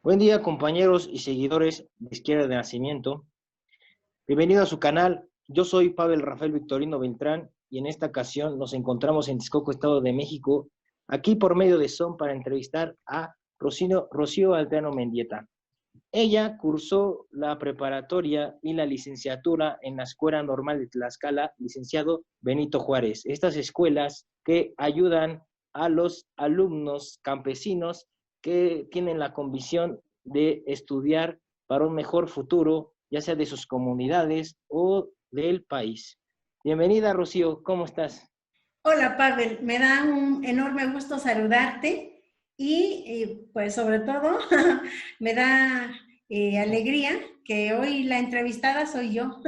Buen día, compañeros y seguidores de Izquierda de Nacimiento. Bienvenido a su canal. Yo soy Pavel Rafael Victorino Beltrán y en esta ocasión nos encontramos en Texcoco, Estado de México, aquí por medio de Zoom para entrevistar a Rocío Alteano Mendieta. Ella cursó la preparatoria y la licenciatura en la Escuela Normal de Tlaxcala, licenciado Benito Juárez. Estas escuelas que ayudan a los alumnos campesinos que tienen la convicción de estudiar para un mejor futuro, ya sea de sus comunidades o del país. Bienvenida, Rocío, ¿cómo estás? Hola Pavel, me da un enorme gusto saludarte y pues sobre todo me da alegría que hoy la entrevistada soy yo.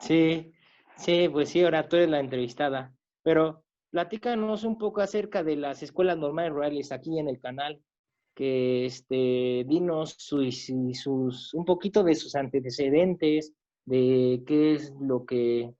Sí, sí, pues sí, ahora tú eres la entrevistada, pero platícanos un poco acerca de las escuelas normales rurales aquí en el canal, que dinos un poquito de sus antecedentes, de qué es lo que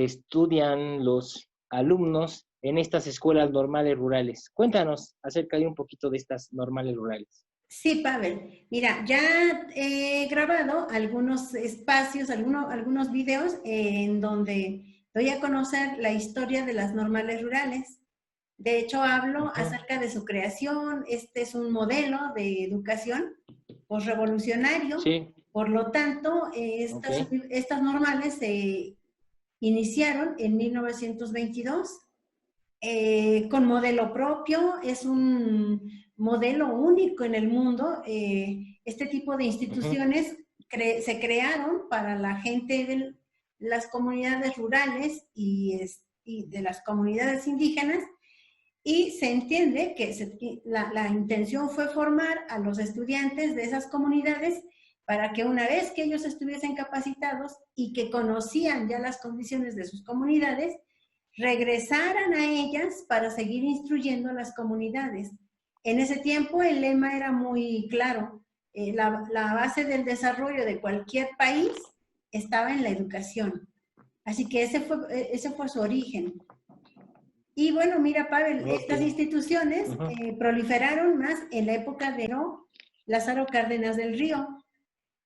estudian los alumnos en estas escuelas normales rurales. Cuéntanos acerca de un poquito de estas normales rurales. Sí, Pavel, mira, ya he grabado algunos espacios, algunos videos en donde doy a conocer la historia de las normales rurales. De hecho, hablo Ujú. acerca de su creación. Este es un modelo de educación posrevolucionario. Sí, Por lo tanto, ok. estas normales se iniciaron en 1922 con modelo propio. Es un modelo único en el mundo. Este tipo de Ujú, instituciones se crearon para la gente de las comunidades rurales y de las comunidades indígenas, y se entiende que la intención fue formar a los estudiantes de esas comunidades para que una vez que ellos estuviesen capacitados y que conocían ya las condiciones de sus comunidades, regresaran a ellas para seguir instruyendo a las comunidades. En ese tiempo el lema era muy claro: la base del desarrollo de cualquier país estaba en la educación. Así que ese fue su origen. Y bueno, mira, Pavel, ok. estas instituciones Ujú, proliferaron más en la época de Lázaro Cárdenas del Río.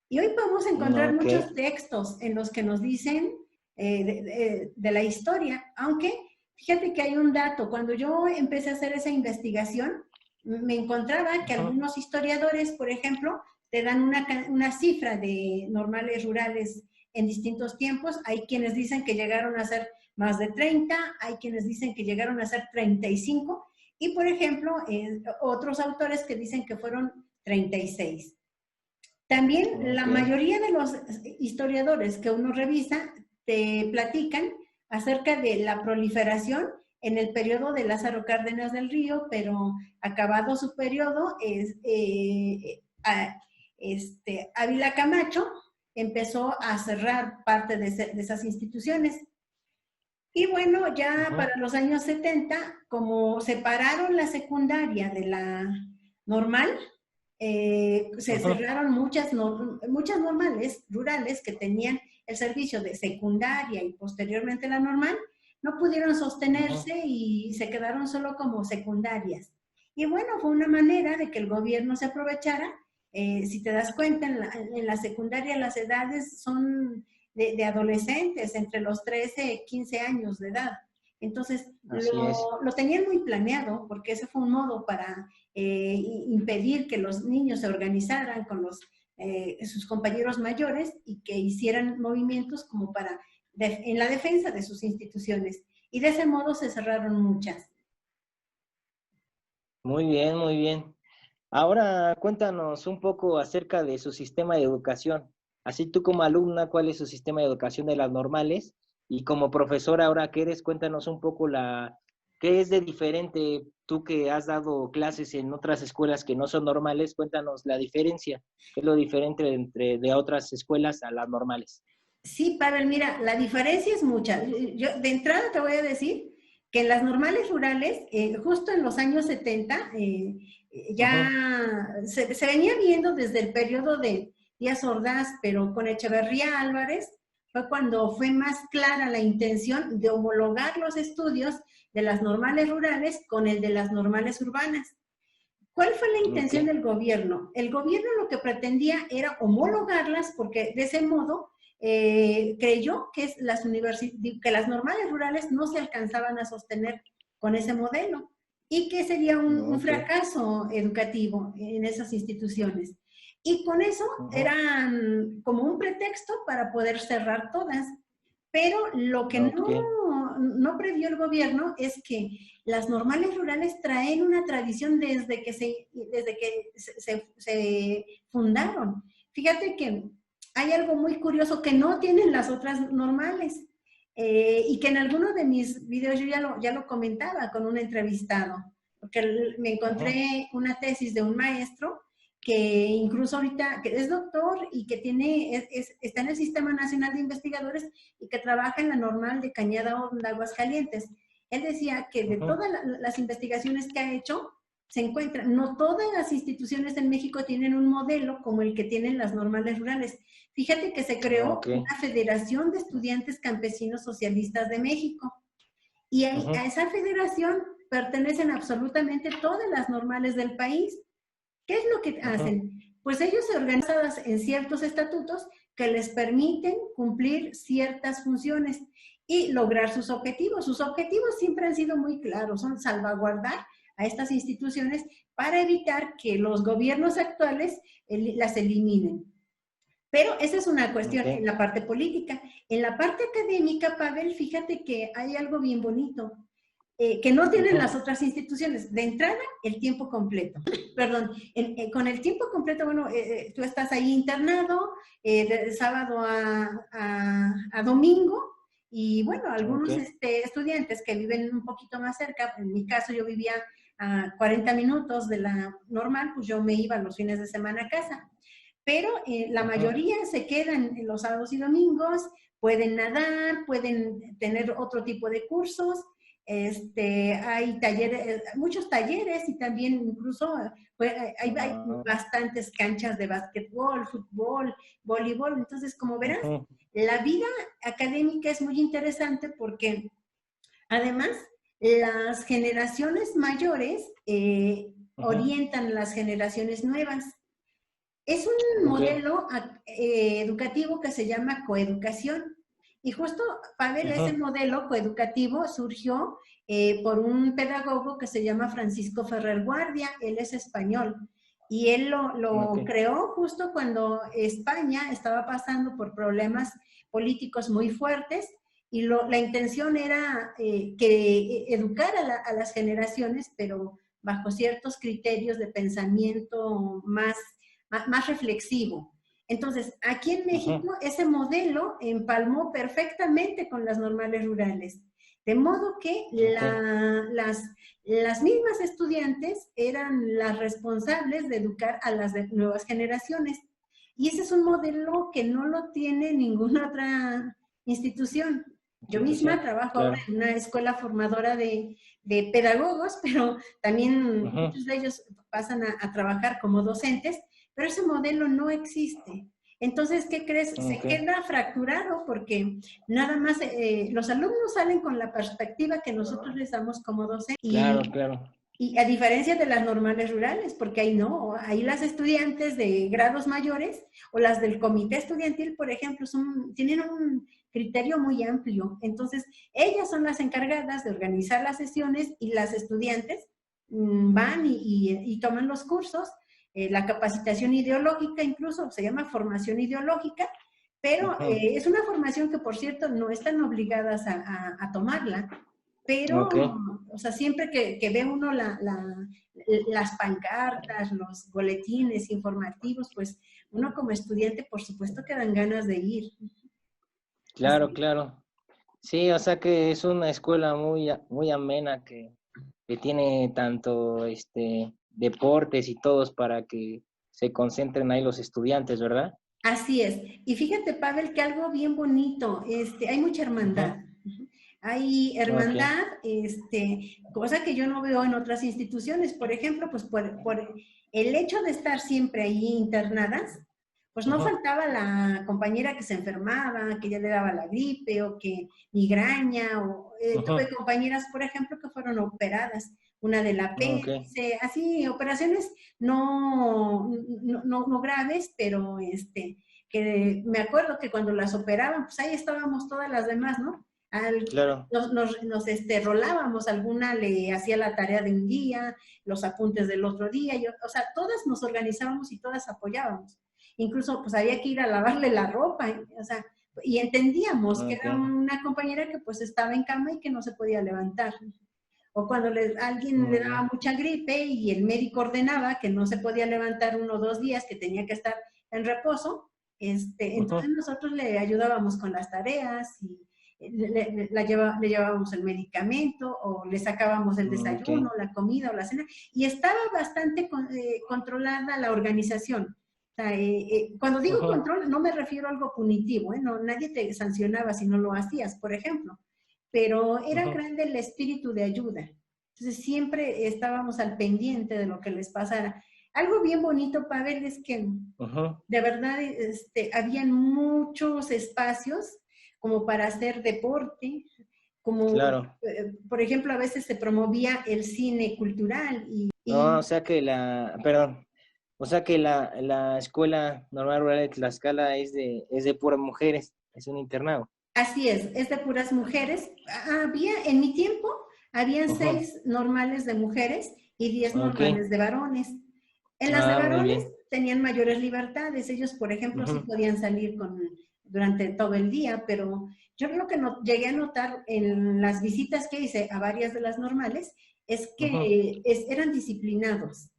Y hoy podemos encontrar ok. muchos textos en los que nos dicen de la historia, aunque fíjate que hay un dato. Cuando yo empecé a hacer esa investigación, me encontraba que Ujú, algunos historiadores, por ejemplo, te dan una cifra de normales rurales en distintos tiempos. Hay quienes dicen que llegaron a ser más de 30, hay quienes dicen que llegaron a ser 35, y por ejemplo, otros autores que dicen que fueron 36. También la ok. mayoría de los historiadores que uno revisa te platican acerca de la proliferación en el periodo de Lázaro Cárdenas del Río, pero acabado su periodo, Ávila Camacho empezó a cerrar parte de esas instituciones. Y bueno, ya Ujú, para los años 70, como separaron la secundaria de la normal, se ujú, cerraron muchas normales rurales que tenían el servicio de secundaria y posteriormente la normal. No pudieron ujú. sostenerse y se quedaron solo como secundarias. Y bueno, fue una manera de que el gobierno se aprovechara. Si te das cuenta, en la secundaria las edades son adolescentes, entre los 13 y 15 años de edad. Entonces, Así es. lo tenían muy planeado, porque ese fue un modo para impedir que los niños se organizaran con sus compañeros mayores y que hicieran movimientos como en la defensa de sus instituciones. Y de ese modo se cerraron muchas. Muy bien, muy bien. Ahora cuéntanos un poco acerca de su sistema de educación. Así tú como alumna, ¿cuál es su sistema de educación de las normales? Y como profesora, ahora que eres, cuéntanos un poco qué es de diferente, tú que has dado clases en otras escuelas que no son normales, cuéntanos la diferencia, qué es lo diferente entre de otras escuelas a las normales. Sí, Pavel, mira, la diferencia es mucha. Yo de entrada te voy a decir que en las normales rurales, justo en los años 70, Ujú, ya se venía viendo desde el periodo de Díaz Ordaz, pero con Echeverría Álvarez, fue cuando fue más clara la intención de homologar los estudios de las normales rurales con el de las normales urbanas. ¿Cuál fue la intención Ok. del gobierno? El gobierno lo que pretendía era homologarlas porque de ese modo creyó que que las normales rurales no se alcanzaban a sostener con ese modelo y que sería un Ok. fracaso educativo en esas instituciones. Y con eso Ujú. eran como un pretexto para poder cerrar todas. Pero lo que Ok. no previó el gobierno es que las normales rurales traen una tradición desde que se fundaron. Fíjate que hay algo muy curioso que no tienen las otras normales y que en alguno de mis videos yo ya lo comentaba con un entrevistado, porque me Ujú. encontré una tesis de un maestro que incluso ahorita que es doctor y que está en el Sistema Nacional de Investigadores y que trabaja en la normal de Cañada Honda, Aguascalientes. Él decía que de Ujú. todas las investigaciones que ha hecho, se encuentran, no todas las instituciones en México tienen un modelo como el que tienen las normales rurales. Fíjate que se creó Ok. una Federación de Estudiantes Campesinos Socialistas de México y a Ujú. esa federación pertenecen absolutamente todas las normales del país. ¿Qué es lo que Ujú. hacen? Pues ellos se organizan en ciertos estatutos que les permiten cumplir ciertas funciones y lograr sus objetivos. Sus objetivos siempre han sido muy claros, son salvaguardar a estas instituciones para evitar que los gobiernos actuales las eliminen. Pero esa es una cuestión en Ok. la parte política. En la parte académica, Pavel, fíjate que hay algo bien bonito que no tienen Ujú. las otras instituciones. De entrada, el tiempo completo. Perdón, con el tiempo completo, bueno, tú estás ahí internado de sábado a domingo y bueno, Ok. algunos estudiantes que viven un poquito más cerca, en mi caso yo vivía a 40 minutos de la normal, pues yo me iba los fines de semana a casa. Pero la Ujú. mayoría se quedan en los sábados y domingos, pueden nadar, pueden tener otro tipo de cursos, hay talleres, muchos talleres y también incluso hay Ah. bastantes canchas de básquetbol, fútbol, voleibol. Entonces, como verás, Ujú. la vida académica es muy interesante porque además las generaciones mayores Ujú. orientan a las generaciones nuevas. Es un Ok. modelo educativo que se llama coeducación. Y justo, Pavel, ese Ujú. modelo coeducativo surgió por un pedagogo que se llama Francisco Ferrer Guardia. Él es español. Y él Ok. lo creó justo cuando España estaba pasando por problemas políticos muy fuertes y la intención era que educar a las generaciones, pero bajo ciertos criterios de pensamiento más reflexivo. Entonces, aquí en Ujú. México ese modelo empalmó perfectamente con las normales rurales. De modo que Ok. las mismas estudiantes eran las responsables de educar a las nuevas generaciones. Y ese es un modelo que no lo tiene ninguna otra institución. Yo misma Institución. trabajo ahora Claro. en una escuela formadora de pedagogos, pero también Ujú. muchos de ellos pasan a trabajar como docentes, pero ese modelo no existe. Entonces, ¿qué crees? Se Ok. queda fracturado porque nada más los alumnos salen con la perspectiva que nosotros les damos como docentes Claro, claro. y a diferencia de las normales rurales, porque ahí no, ahí las estudiantes de grados mayores o las del comité estudiantil, por ejemplo, tienen un criterio muy amplio. Entonces, ellas son las encargadas de organizar las sesiones y las estudiantes van y toman los cursos, la capacitación ideológica incluso, se llama formación ideológica, pero Ujú. es una formación que, por cierto, no están obligadas a tomarla, pero, Ok. o sea, siempre que ve uno las pancartas, los boletines informativos, pues uno como estudiante, por supuesto que dan ganas de ir. Claro, Así. claro. Sí, o sea que es una escuela muy amena que tiene tanto deportes y todos para que se concentren ahí los estudiantes, ¿verdad? Así es. Y fíjate, Pavel, que algo bien bonito, hay mucha hermandad. Ujú. Hay Ok. hermandad, cosa que yo no veo en otras instituciones. Por ejemplo, pues por el hecho de estar siempre ahí internadas, pues no Ujú. faltaba la compañera que se enfermaba, que ya le daba la gripe o que migraña, o tuve Ujú. compañeras, por ejemplo, que fueron operadas. una del Ok. apéndice, así, operaciones no graves, pero que me acuerdo que cuando las operaban, pues ahí estábamos todas las demás, ¿no? Claro. Rolábamos, alguna le hacía la tarea de un día, los apuntes del otro día, o sea, todas nos organizábamos y todas apoyábamos. Incluso pues había que ir a lavarle la ropa, o sea, y entendíamos que era Ok. una compañera que pues estaba en cama y que no se podía levantar. O cuando alguien le Muy daba bien. mucha gripe y el médico ordenaba que no se podía levantar 1 o 2 días, que tenía que estar en reposo, entonces Ujú. nosotros le ayudábamos con las tareas y le llevábamos el medicamento o le sacábamos el Ok. desayuno, la comida o la cena, y estaba bastante controlada la organización. O sea, cuando digo Ujú. control, no me refiero a algo punitivo, no, nadie te sancionaba si no lo hacías, por ejemplo, pero era Ujú. grande el espíritu de ayuda. Entonces siempre estábamos al pendiente de lo que les pasara. Algo bien bonito, Pavel, es que Ujú. de verdad habían muchos espacios como para hacer deporte, como Claro. por ejemplo a veces se promovía el cine cultural No, o y sea que perdón, o sea que la Escuela Normal Rural de Tlaxcala es de puras mujeres, es un internado. así es de puras mujeres. En mi tiempo, habían Ujú. 6 normales de mujeres y 10 Ok. normales de varones. En las de Ah, muy varones bien. tenían mayores libertades. Ellos, por ejemplo, sí Ujú. podían salir durante todo el día, pero yo lo que no, llegué a notar en las visitas que hice a varias de las normales es Ujú. que eran disciplinados.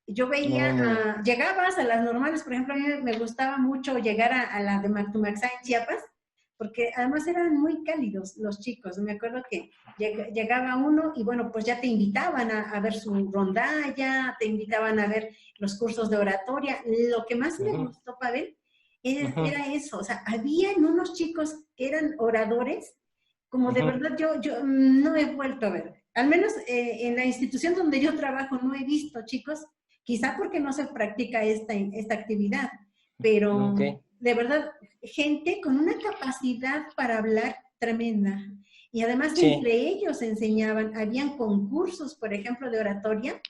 Yo veía, Muy bien. llegabas a las normales, por ejemplo, a mí me gustaba mucho llegar a la de Mactumaxá en Chiapas, porque además eran muy cálidos los chicos. Me acuerdo que llegaba uno y bueno, pues ya te invitaban a ver su rondalla, te invitaban a ver los cursos de oratoria. Lo que más me Ujú. gustó, Pavel, Ujú. era eso. O sea, habían unos chicos que eran oradores, como de Ujú. verdad yo no he vuelto a ver. Al menos en la institución donde yo trabajo no he visto chicos, quizá porque no se practica esta actividad, pero Ok. de verdad, gente con una capacidad para hablar tremenda. Y además Sí. entre ellos enseñaban, habían concursos, por ejemplo, de oratoria,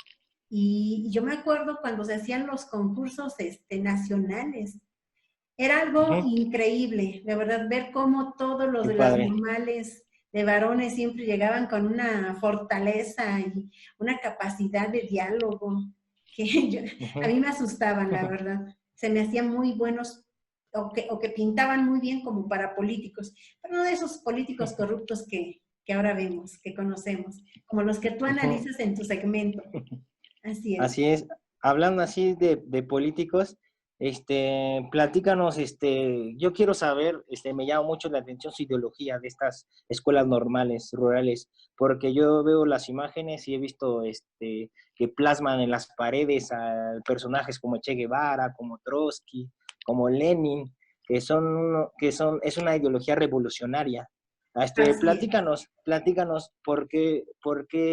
y yo me acuerdo cuando se hacían los concursos nacionales. Era algo Ujú. increíble, de verdad, ver cómo todos los Qué de las padre. normales de varones siempre llegaban con una fortaleza y una capacidad de diálogo que a Ujú. mí me asustaban, la verdad. Se me hacían muy buenos o que pintaban muy bien como para políticos, pero no de esos políticos corruptos que ahora vemos, que conocemos, como los que tú Ujú. analizas en tu segmento. Así es. Así es. Hablando así de políticos, platícanos, yo quiero saber, me llama mucho la atención su ideología de estas escuelas normales, rurales, porque yo veo las imágenes y he visto, que plasman en las paredes a personajes como Che Guevara, como Trotsky, como Lenin, es una ideología revolucionaria. Así es. Platícanos por qué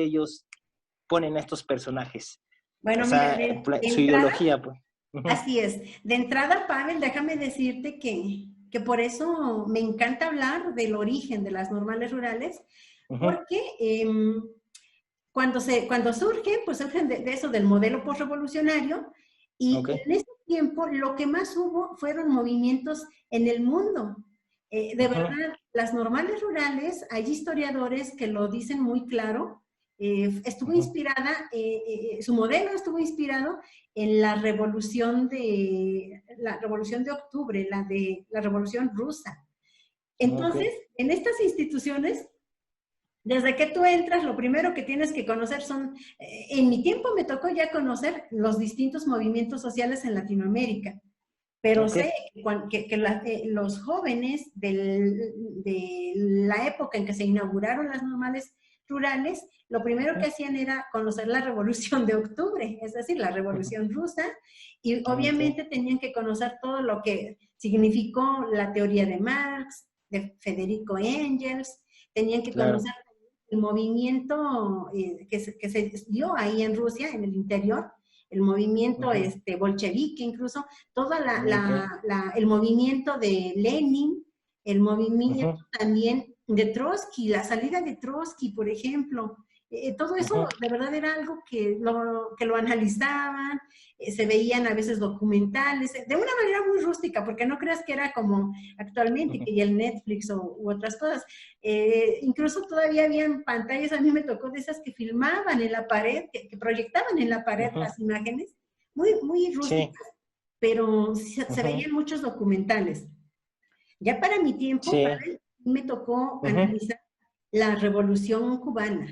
ellos ponen a estos personajes. O Bueno, mira, sea, de su entrada, ideología, pues. Ujú. así es. De entrada, Pavel, déjame decirte que por eso me encanta hablar del origen de las normales rurales, Ujú. porque cuando surgen, pues surgen de eso, del modelo postrevolucionario, y Ok. en ese tiempo lo que más hubo fueron movimientos en el mundo. De Ujú. verdad, las normales rurales, hay historiadores que lo dicen muy claro, estuvo Ujú. inspirada, su modelo estuvo inspirado en la revolución de octubre, la revolución rusa. Ok. Entonces, en estas instituciones, desde que tú entras, lo primero que tienes que conocer en mi tiempo me tocó ya conocer los distintos movimientos sociales en Latinoamérica, pero Ok. sé que los jóvenes de la época en que se inauguraron las normales rurales, lo primero que Ujú. hacían era conocer la Revolución de Octubre, es decir, la Ujú. Revolución Rusa, y Ok. obviamente tenían que conocer todo lo que significó la teoría de Marx, de Federico Engels, tenían que Claro. conocer el movimiento que se dio ahí en Rusia, en el interior, el movimiento Ujú. bolchevique, incluso todo Ok. el movimiento de Lenin, el movimiento Ujú. también de Trotsky, la salida de Trotsky, por ejemplo, Todo eso de verdad era algo que lo analizaban, se veían a veces documentales, de una manera muy rústica, porque no creas que era como actualmente, que ya el Netflix u otras cosas. Incluso todavía habían pantallas, a mí me tocó de esas que filmaban en la pared, que proyectaban en la pared las imágenes, muy, muy rústicas, Sí. pero se veían muchos documentales. Ya para mi tiempo, Sí. Pavel, me tocó analizar la Revolución Cubana.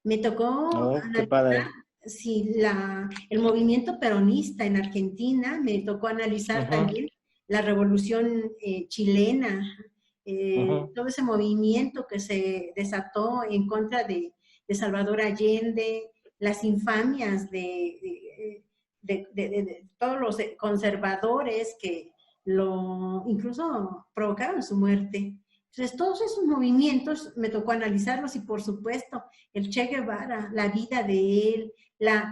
Me tocó Oh, qué analizar padre. sí, el movimiento peronista en Argentina, me tocó analizar también la Revolución chilena, todo ese movimiento que se desató en contra de Salvador Allende, las infamias de todos los conservadores que incluso provocaron su muerte. Entonces, todos esos movimientos me tocó analizarlos y, por supuesto, el Che Guevara, la vida de él,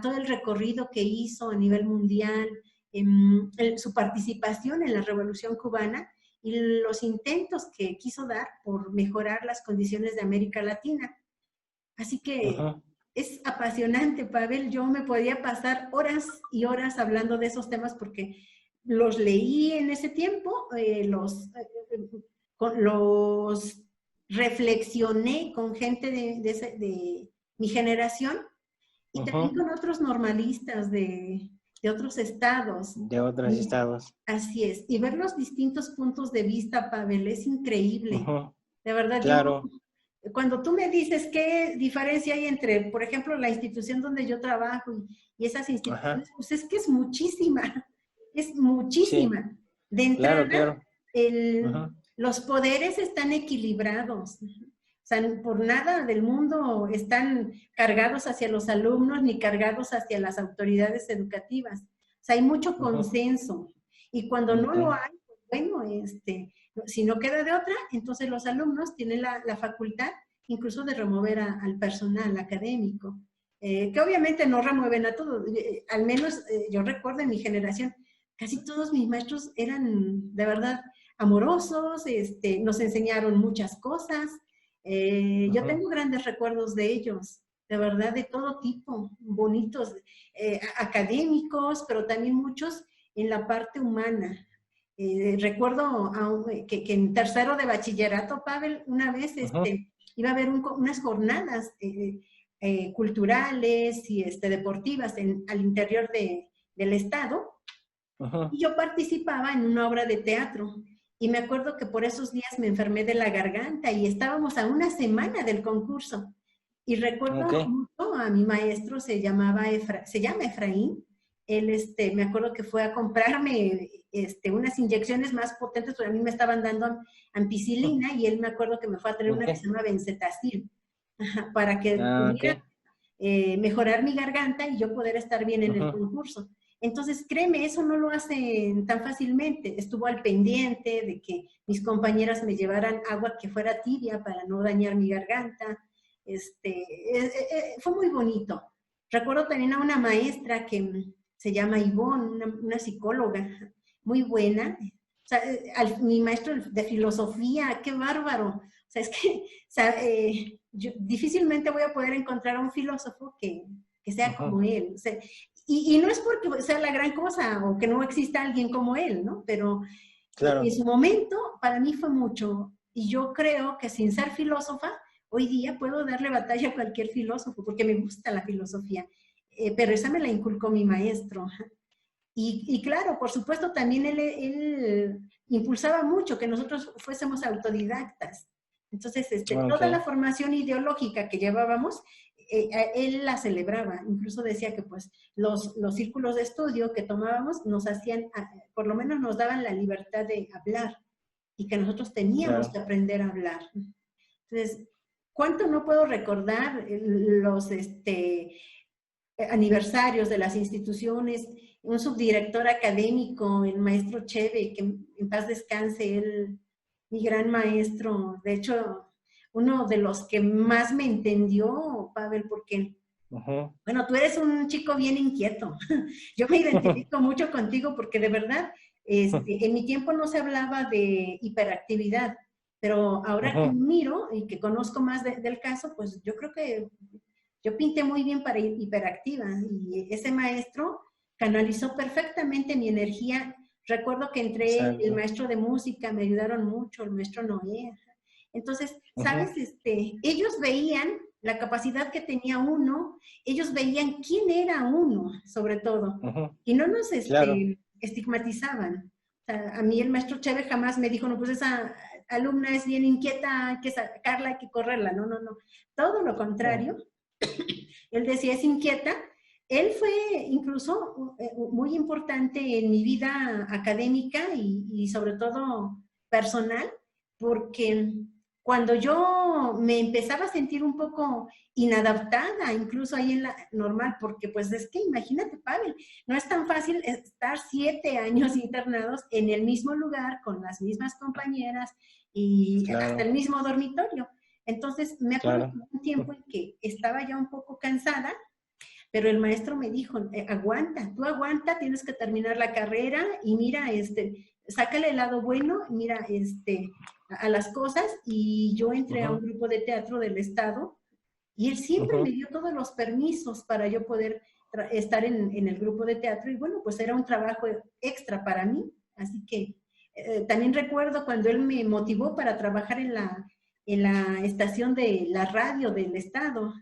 todo el recorrido que hizo a nivel mundial, su participación en la Revolución Cubana y los intentos que quiso dar por mejorar las condiciones de América Latina. Así que es apasionante, Pavel. Yo me podía pasar horas y horas hablando de esos temas porque los leí en ese tiempo, los reflexioné con gente de mi generación y también con otros normalistas de otros estados. De otros estados. Así es. Y ver los distintos puntos de vista, Pavel, es increíble. De verdad, claro. Cuando tú me dices qué diferencia hay entre, por ejemplo, la institución donde yo trabajo y esas instituciones, pues es que es muchísima. Sí. De entrada, Claro. los poderes están equilibrados. O sea, por nada del mundo están cargados hacia los alumnos ni cargados hacia las autoridades educativas. O sea, hay mucho consenso. Y cuando no lo hay, pues bueno, si no queda de otra, entonces los alumnos tienen la facultad incluso de remover al personal académico, que obviamente no remueven a todos. Al menos yo recuerdo en mi generación, casi todos mis maestros eran de verdad amorosos, nos enseñaron muchas cosas. Yo tengo grandes recuerdos de ellos, de verdad, de todo tipo, bonitos, académicos, pero también muchos en la parte humana. Recuerdo que en tercero de bachillerato, Pavel, una vez iba a haber unas jornadas culturales y deportivas al interior del estado, y yo participaba en una obra de teatro. Y me acuerdo que por esos días me enfermé de la garganta y estábamos a una semana del concurso. Y recuerdo mucho a mi maestro, se llama Efraín. Él, me acuerdo que fue a comprarme unas inyecciones más potentes, porque a mí me estaban dando ampicilina, y él me acuerdo que me fue a traer una que se llama Benzetacil, para que pudiera mejorar mi garganta y yo poder estar bien en el concurso. Entonces, créeme, eso no lo hacen tan fácilmente. Estuvo al pendiente de que mis compañeras me llevaran agua que fuera tibia para no dañar mi garganta. Fue muy bonito. Recuerdo también a una maestra que se llama Ivonne, una psicóloga muy buena. O sea, mi maestro de filosofía, qué bárbaro. O sea, es que yo difícilmente voy a poder encontrar a un filósofo que sea como él. O sea, y no es porque sea la gran cosa o que no exista alguien como él, ¿no? Pero en su momento para mí fue mucho. Y yo creo que sin ser filósofa, hoy día puedo darle batalla a cualquier filósofo porque me gusta la filosofía. Pero esa me la inculcó mi maestro. Y claro, por supuesto, también él impulsaba mucho que nosotros fuésemos autodidactas. Entonces, toda la formación ideológica que llevábamos, él la celebraba. Incluso decía que pues los círculos de estudio que tomábamos nos hacían, por lo menos nos daban la libertad de hablar y que nosotros teníamos que aprender a hablar. Entonces, ¿cuánto no puedo recordar los aniversarios de las instituciones? Un subdirector académico, el maestro Cheve, que en paz descanse, él, mi gran maestro, de hecho, uno de los que más me entendió, Pavel, porque, bueno, tú eres un chico bien inquieto. Yo me identifico mucho contigo porque de verdad, en mi tiempo no se hablaba de hiperactividad, pero ahora que miro y que conozco más del caso, pues yo creo que yo pinté muy bien para hiperactiva y ese maestro canalizó perfectamente mi energía. Recuerdo que entré, el Exacto. maestro de música, me ayudaron mucho, el maestro Noé. Entonces, ¿sabes? Ujú, Ellos veían la capacidad que tenía uno, ellos veían quién era uno, sobre todo, ujú, y no nos claro. estigmatizaban. O sea, a mí el maestro Cheve jamás me dijo, no, pues esa alumna es bien inquieta, hay que sacarla, hay que correrla. No, no, no. Todo lo Mm, contrario. Él decía, es inquieta. Él fue incluso muy importante en mi vida académica y sobre todo personal, porque cuando yo me empezaba a sentir un poco inadaptada, incluso ahí en la normal, porque pues es que imagínate, Pavel, no es tan fácil estar 7 años internados en el mismo lugar, con las mismas compañeras y hasta claro, el mismo dormitorio. Entonces, me acuerdo claro. que hubo un tiempo en que estaba ya un poco cansada, pero el maestro me dijo, aguanta, tú aguanta, tienes que terminar la carrera y mira, sácale el lado bueno, mira, a las cosas. Y yo entré a un Ujú, grupo de teatro del Estado y él siempre me ujú, dio todos los permisos para yo poder estar en el grupo de teatro y bueno, pues era un trabajo extra para mí. Así que también recuerdo cuando él me motivó para trabajar en la estación de la radio del Estado.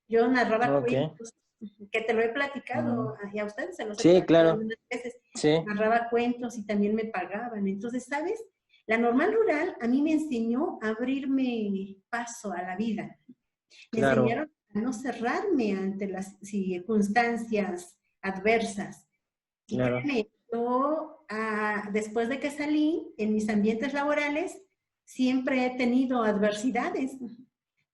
Yo narraba ok. cuentos, que te lo he Mm, platicado, y a ustedes se los he sí, platicado claro. algunas veces. Sí. Narraba cuentos y también me pagaban. Entonces, ¿sabes? La normal rural a mí me enseñó a abrirme paso a la vida. Me Claro. enseñaron a no cerrarme ante las circunstancias adversas. Y Claro. créeme, yo después de que salí en mis ambientes laborales, siempre he tenido adversidades,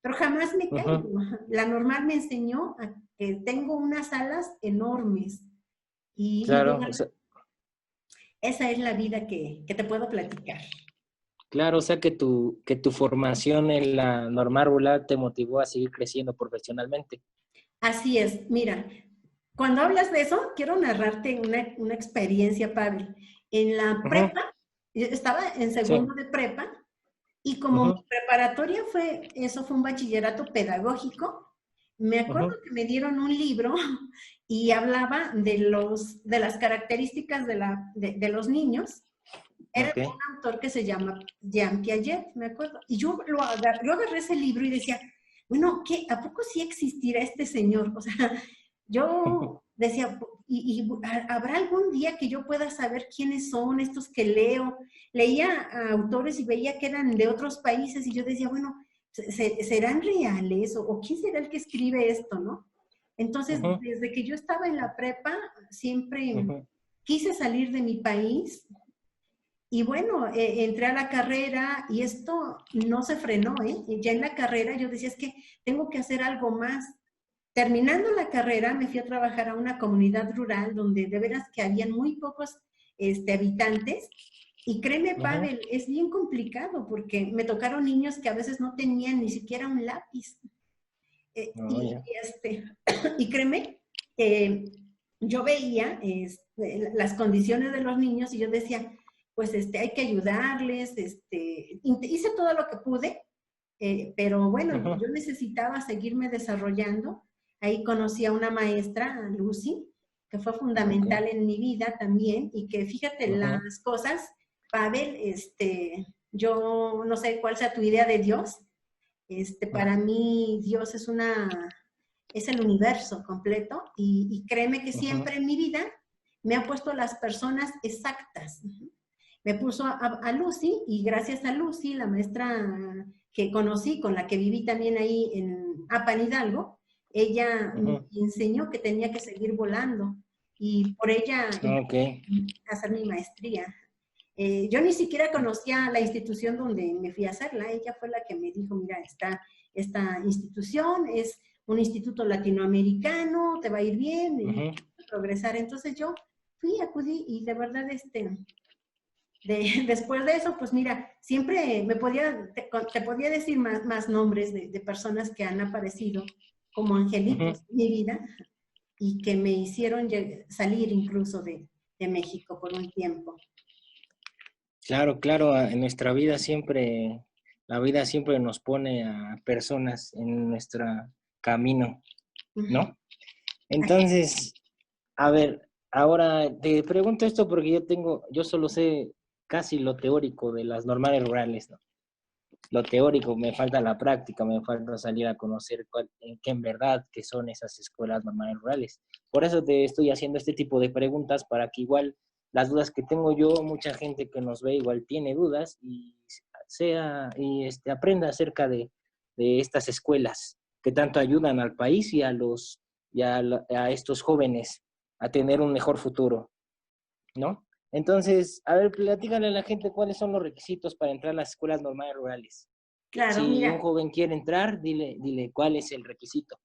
pero jamás me Ujú, caigo. La normal me enseñó a que tengo unas alas enormes y de claro. O verdad, sea, esa es la vida que te puedo platicar. claro, o sea que tu formación en la normal rural te motivó a seguir creciendo profesionalmente. Así es, mira, cuando hablas de eso, quiero narrarte una experiencia, Pavel. En la Ujú, prepa, yo estaba en sí. segundo de prepa y como mi Ujú, preparatoria eso fue un bachillerato pedagógico, me acuerdo ujú, que me dieron un libro y hablaba de las características de los niños. Era ok. de un autor que se llama Jean Piaget, me acuerdo. Y yo agarré ese libro y decía, bueno, ¿a poco sí existirá este señor? O sea, yo decía, ¿habrá algún día que yo pueda saber quiénes son estos que leo? Leía a autores y veía que eran de otros países y yo decía, bueno, ¿serán reales? ¿O quién será el que escribe esto, no? Entonces, Ujú, desde que yo estaba en la prepa, siempre ujú, quise salir de mi país y bueno, entré a la carrera y esto no se frenó, ¿eh? Ya en la carrera yo decía, es que tengo que hacer algo más. Terminando la carrera, me fui a trabajar a una comunidad rural donde de veras que habían muy pocos habitantes. Y créeme, ujú. Pavel, es bien complicado porque me tocaron niños que a veces no tenían ni siquiera un lápiz. Eh, No, y, ya. y, y créeme que yo veía las condiciones de los niños y yo decía, pues hay que ayudarles, hice todo lo que pude, pero bueno, Ujú, yo necesitaba seguirme desarrollando. Ahí conocí a una maestra, a Lucy, que fue ok. fundamental en mi vida también y que fíjate Ujú, las cosas, Pavel, yo no sé cuál sea tu idea de Dios. ujú, Para mí Dios es el universo completo y créeme que ujú, siempre en mi vida me ha puesto las personas exactas. Me puso a Lucy y gracias a Lucy, la maestra que conocí, con la que viví también ahí en Apan Hidalgo, ella me ujú. enseñó que tenía que seguir volando y por ella Ok. hacer mi maestría. Yo ni siquiera conocía la institución donde me fui a hacerla. Ella fue la que me dijo, mira, esta institución es un instituto latinoamericano, te va a ir bien, Ujú, progresar. Entonces yo fui, acudí y de verdad, después de eso, pues mira, siempre te podía decir más nombres de personas que han aparecido como ujú. angelitos en mi vida y que me hicieron salir incluso de México por un tiempo. Claro, claro, en nuestra vida siempre, la vida siempre nos pone a personas en nuestro camino. Ujú. ¿no? Entonces, a ver, ahora te pregunto esto porque yo solo sé casi lo teórico de las normales rurales, ¿no? Lo teórico, me falta la práctica, me falta salir a conocer qué en verdad que son esas escuelas normales rurales. Por eso te estoy haciendo este tipo de preguntas para que igual las dudas que tengo yo, mucha gente que nos ve igual tiene dudas y aprenda acerca de estas escuelas que tanto ayudan al país y a estos jóvenes a tener un mejor futuro, ¿no? Entonces, a ver, platícale a la gente cuáles son los requisitos para entrar a las escuelas normales rurales. Claro, Si un mira, joven quiere entrar, dile cuál es el requisito.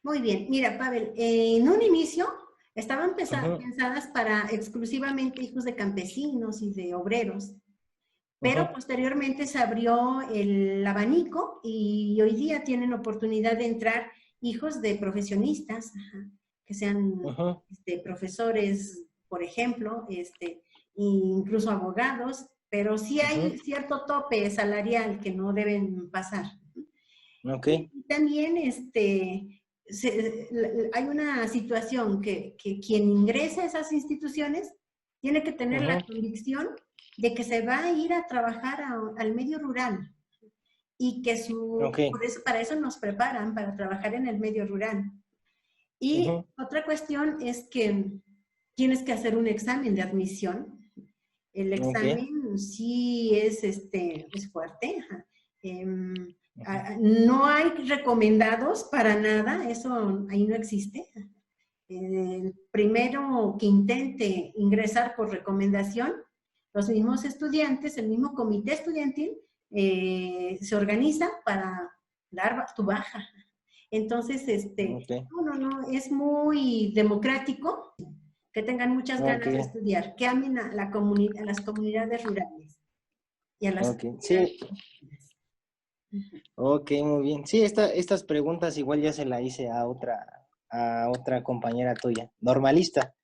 muy bien. Mira, Pavel, en un inicio estaban Ujú, pensadas para exclusivamente hijos de campesinos y de obreros, pero ujú, posteriormente se abrió el abanico y hoy día tienen oportunidad de entrar hijos de profesionistas, ajá, que sean ujú, profesores, por ejemplo, incluso abogados, pero sí ujú. hay cierto tope salarial que no deben pasar. Ok, Y también hay una situación que quien ingresa a esas instituciones tiene que tener la ujú, convicción de que se va a ir a trabajar al medio rural y que ok, por eso, para eso nos preparan, para trabajar en el medio rural. Y ujú, otra cuestión es que tienes que hacer un examen de admisión. El ok, examen sí es fuerte. Ajá. ujú, No hay recomendados para nada, eso ahí no existe. El primero que intente ingresar por recomendación, los mismos estudiantes, el mismo comité estudiantil, se organiza para dar tu baja. Entonces, ok, no, es muy democrático, que tengan muchas ok, ganas de estudiar, que amen a las comunidades rurales y a las ok. comunidades Sí, indígenas. Ujú. ok, muy bien. Sí, estas preguntas igual ya se la hice a otra compañera tuya, normalista.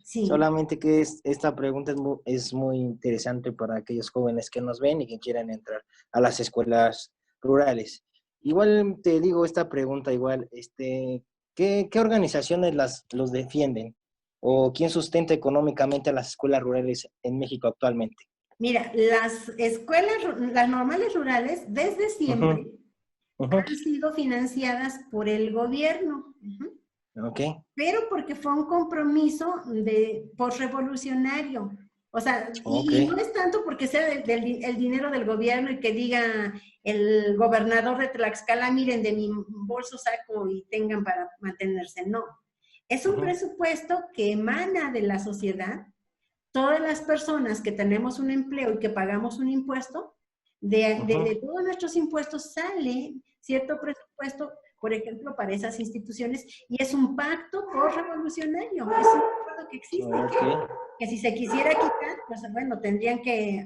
Sí, Solamente que esta pregunta es muy interesante para aquellos jóvenes que nos ven y que quieran entrar a las escuelas rurales. Igual te digo esta pregunta, igual, ¿qué organizaciones los defienden? ¿O quién sustenta económicamente a las escuelas rurales en México actualmente? mira, las normales rurales, desde Ujú, siempre ujú, han sido financiadas por el gobierno. Ujú. ok, Pero porque fue un compromiso de postrevolucionario. O sea, ok, y no es tanto porque sea el dinero del gobierno y que diga el gobernador de Tlaxcala, miren, de mi bolso saco y tengan para mantenerse. No. Es un ujú, presupuesto que emana de la sociedad. Todas las personas que tenemos un empleo y que pagamos un impuesto, ujú, de todos nuestros impuestos sale cierto presupuesto, por ejemplo, para esas instituciones, y es un pacto por-revolucionario, es un acuerdo que existe, ok, que si se quisiera quitar, pues bueno, tendrían que,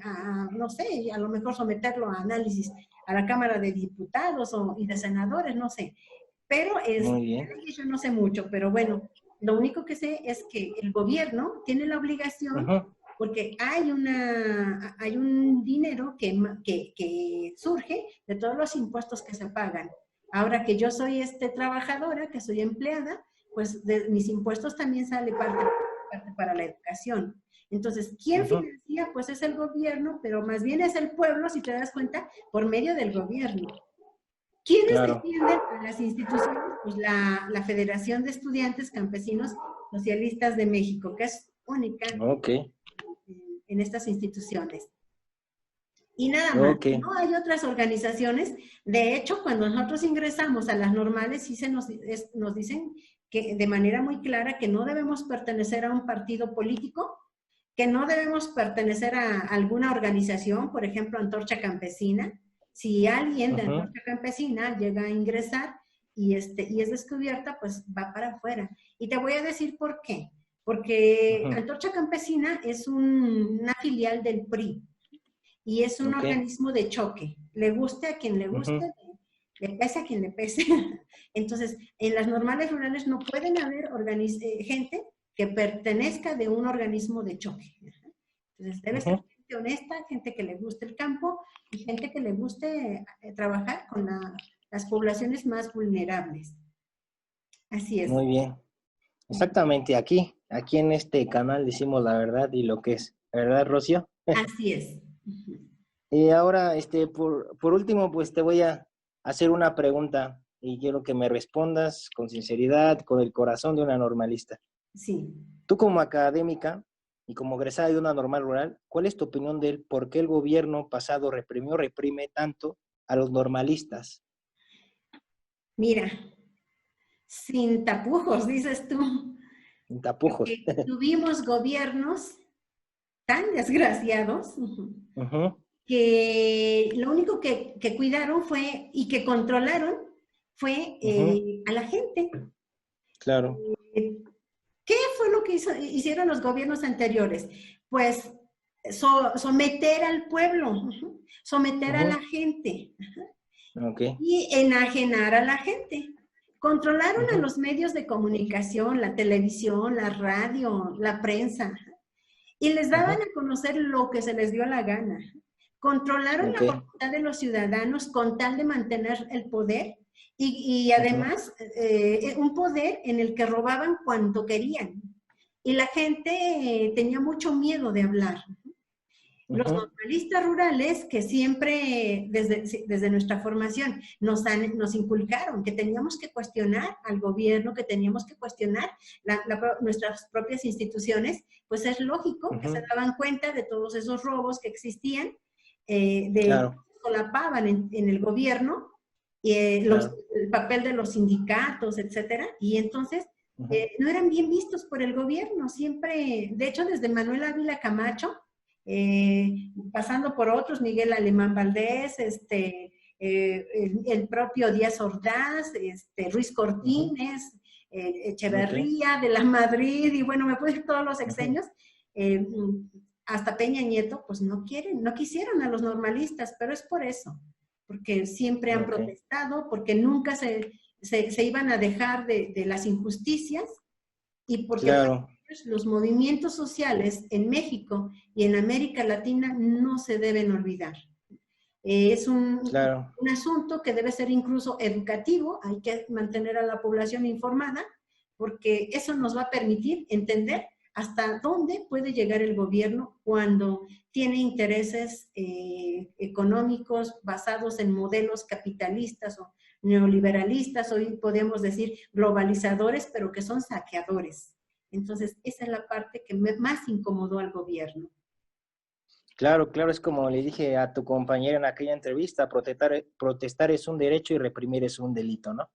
no sé, a lo mejor someterlo a análisis a la Cámara de Diputados y de Senadores, no sé. Pero muy bien. yo no sé mucho, pero bueno, lo único que sé es que el gobierno tiene la obligación, Ujú, porque hay un dinero que surge de todos los impuestos que se pagan. Ahora que yo soy trabajadora, que soy empleada, pues de mis impuestos también sale parte para la educación. Entonces, ¿quién ujú, financia? Pues es el gobierno, pero más bien es el pueblo, si te das cuenta, por medio del gobierno. ¿Quiénes claro, defienden a las instituciones? Pues la Federación de Estudiantes Campesinos Socialistas de México, que es única ok, en estas instituciones. Y nada más, ok, no hay otras organizaciones. De hecho, cuando nosotros ingresamos a las normales, sí nos dicen que de manera muy clara que no debemos pertenecer a un partido político, que no debemos pertenecer a alguna organización, por ejemplo, Antorcha Campesina. Si alguien de ujú, Antorcha Campesina llega a ingresar y es descubierta, pues va para afuera. Y te voy a decir por qué. Porque ujú, Antorcha Campesina es una filial del PRI y es un ok, organismo de choque. Le guste a quien le ujú, guste, le pese a quien le pese. Entonces, en las normales rurales no pueden haber gente que pertenezca de un organismo de choque. Entonces, debe ser ujú. gente honesta, gente que le guste el campo y gente que le guste trabajar con las poblaciones más vulnerables. Así es. Muy bien. Exactamente, aquí en este canal decimos la verdad y lo que es. ¿Verdad, Rocío? Así es. Ujú. Y ahora, por último, pues te voy a hacer una pregunta y quiero que me respondas con sinceridad, con el corazón de una normalista. Sí. Tú como académica y como egresada de una normal rural, ¿cuál es tu opinión de por qué el gobierno pasado reprime tanto a los normalistas? Mira, sin tapujos, dices tú, En tapujos. porque tuvimos gobiernos tan desgraciados, ujú, Ujú, que lo único que cuidaron fue y que controlaron fue ujú, a la gente. claro. Eh, ¿Qué fue lo que hicieron los gobiernos anteriores? Pues someter al pueblo, ujú, someter a la Ujú, gente ok. y enajenar a la gente. Controlaron a Ujú, los medios de comunicación, la televisión, la radio, la prensa, y les daban ujú, a conocer lo que se les dio la gana. Controlaron ok. la voluntad de los ciudadanos con tal de mantener el poder y Ujú, además un poder en el que robaban cuanto querían. Y la gente tenía mucho miedo de hablar. Los ujú, normalistas rurales que siempre desde nuestra formación nos inculcaron que teníamos que cuestionar al gobierno, que teníamos que cuestionar nuestras propias instituciones, pues es lógico que se ujú, daban cuenta de todos esos robos que existían, de claro, cómo solapaban en el gobierno, claro. el papel de los sindicatos, etcétera, y entonces Ujú, no eran bien vistos por el gobierno, siempre, de hecho, desde Manuel Ávila Camacho, pasando por otros, Miguel Alemán Valdés, el propio Díaz Ordaz, Ruiz ujú, Cortines, ok. Echeverría, de la Madrid, y bueno, me puedo ir todos los Ujú, exenios, eh, hasta Peña Nieto, pues no quisieron a los normalistas, pero es por eso, porque siempre han ok. protestado, porque nunca se iban a dejar de las injusticias y porque para Claro, ellos los movimientos sociales en México y en América Latina no se deben olvidar. Es claro. un asunto que debe ser incluso educativo, hay que mantener a la población informada, porque eso nos va a permitir entender hasta dónde puede llegar el gobierno cuando tiene intereses económicos basados en modelos capitalistas o neoliberalistas, hoy podemos decir globalizadores, pero que son saqueadores. Entonces, esa es la parte que más incomodó al gobierno. Claro, claro, es como le dije a tu compañera en aquella entrevista, protestar es un derecho y reprimir es un delito, ¿no?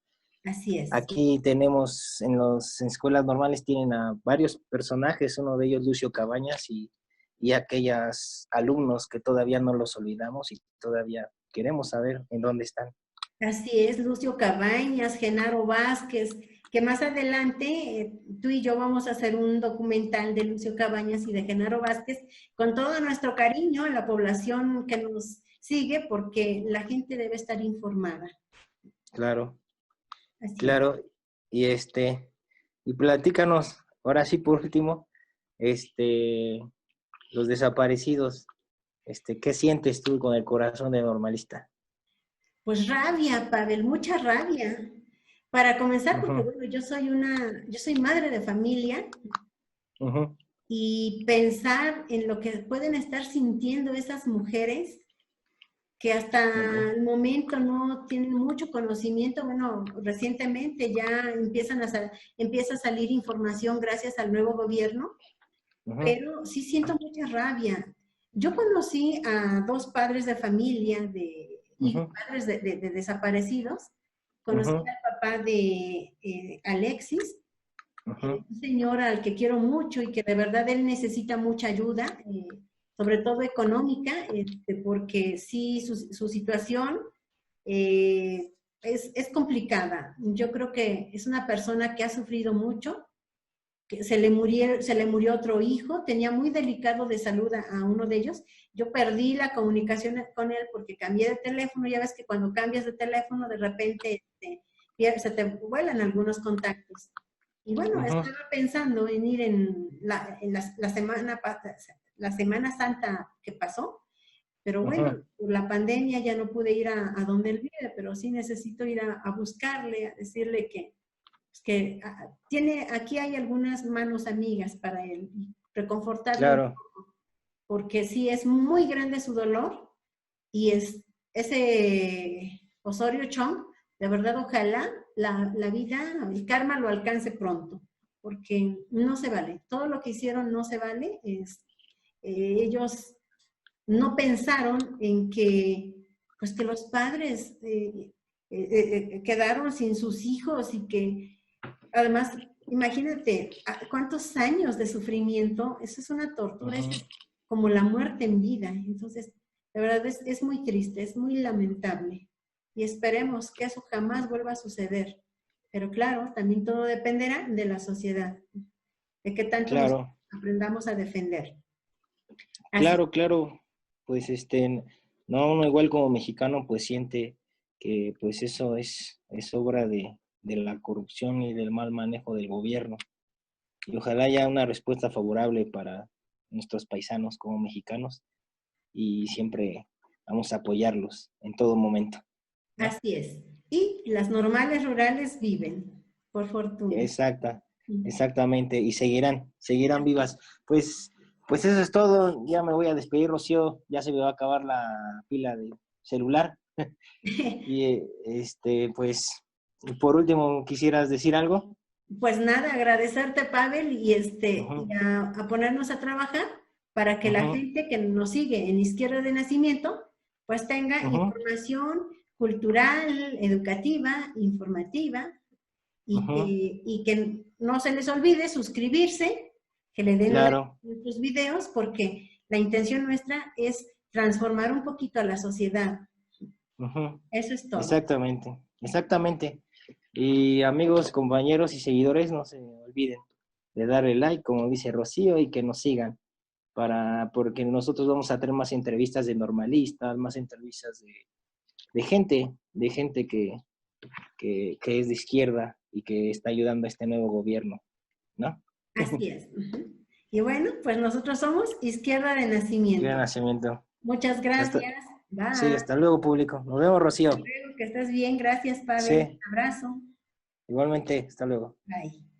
Así es. Aquí tenemos en escuelas normales tienen a varios personajes, uno de ellos Lucio Cabañas y aquellos alumnos que todavía no los olvidamos y todavía queremos saber en dónde están. Así es, Lucio Cabañas, Genaro Vázquez, que más adelante tú y yo vamos a hacer un documental de Lucio Cabañas y de Genaro Vázquez con todo nuestro cariño a la población que nos sigue, porque la gente debe estar informada. Claro, Así es. claro. Y y platícanos, ahora sí por último, este, los desaparecidos, ¿qué sientes tú con el corazón de normalista? Pues rabia, Pavel, mucha rabia. Para comenzar, porque Ujú, bueno, yo soy madre de familia ujú, y pensar en lo que pueden estar sintiendo esas mujeres que hasta ok, el momento no tienen mucho conocimiento. Bueno, recientemente ya empieza a salir información gracias al nuevo gobierno, ujú, pero sí siento mucha rabia. Yo conocí a dos padres de familia, ujú, padres de desaparecidos. Conocí ujú, al papá de Alexis, ujú. un señor al que quiero mucho y que de verdad él necesita mucha ayuda, sobre todo económica, porque sí, su situación es complicada. Yo creo que es una persona que ha sufrido mucho, que se le murió otro hijo, tenía muy delicado de salud a uno de ellos. Yo perdí la comunicación con él porque cambié de teléfono. Ya ves que cuando cambias de teléfono, de repente se te vuelan algunos contactos. Y bueno, Ujú, estaba pensando en ir la Semana Santa que pasó, pero bueno, ujú. por la pandemia ya no pude ir a donde él vive, pero sí necesito ir a buscarle, a decirle que tiene, aquí hay algunas manos amigas para él, reconfortarlo, Claro, porque sí es muy grande su dolor y ese Osorio Chong, de verdad, ojalá la vida, el karma lo alcance pronto, porque no se vale, todo lo que hicieron no se vale, ellos no pensaron en que, pues que los padres quedaron sin sus hijos y que además, imagínate, cuántos años de sufrimiento, eso es una tortura, eso es como la muerte en vida. Entonces, la verdad es muy triste, es muy lamentable. Y esperemos que eso jamás vuelva a suceder. Pero claro, también todo dependerá de la sociedad, de qué tanto nos claro, aprendamos a defender. Así, claro. Pues no, uno igual como mexicano, pues siente que pues eso es obra de la corrupción y del mal manejo del gobierno. Y ojalá haya una respuesta favorable para nuestros paisanos como mexicanos y siempre vamos a apoyarlos en todo momento, ¿no? así es. Y las normales rurales viven, por fortuna. Exactamente, y seguirán vivas. Pues eso es todo, ya me voy a despedir, Rocío, ya se me va a acabar la pila de celular. Y pues, por último, ¿quisieras decir algo? Pues nada, agradecerte, Pavel, Ujú, y a ponernos a trabajar para que la ujú, gente que nos sigue en Izquierda de Nacimiento, pues tenga ujú, información cultural, educativa, informativa, ujú. y que no se les olvide suscribirse, que le den like Claro, a nuestros videos, porque la intención nuestra es transformar un poquito a la sociedad. ujú. Eso es todo. Exactamente. Y amigos, compañeros y seguidores, no se olviden de darle like, como dice Rocío, y que nos sigan, porque nosotros vamos a tener más entrevistas de normalistas, más entrevistas de gente que es de izquierda y que está ayudando a este nuevo gobierno, ¿no? Así es. Ujú. Y bueno, pues nosotros somos Izquierda de Gran Nacimiento. nacimiento. Muchas Hasta, gracias. sí, Bye. hasta luego, público. Nos vemos, Rocío. Luego que estés bien. Gracias, Pavel. Sí, Abrazo. igualmente, hasta luego. Bye.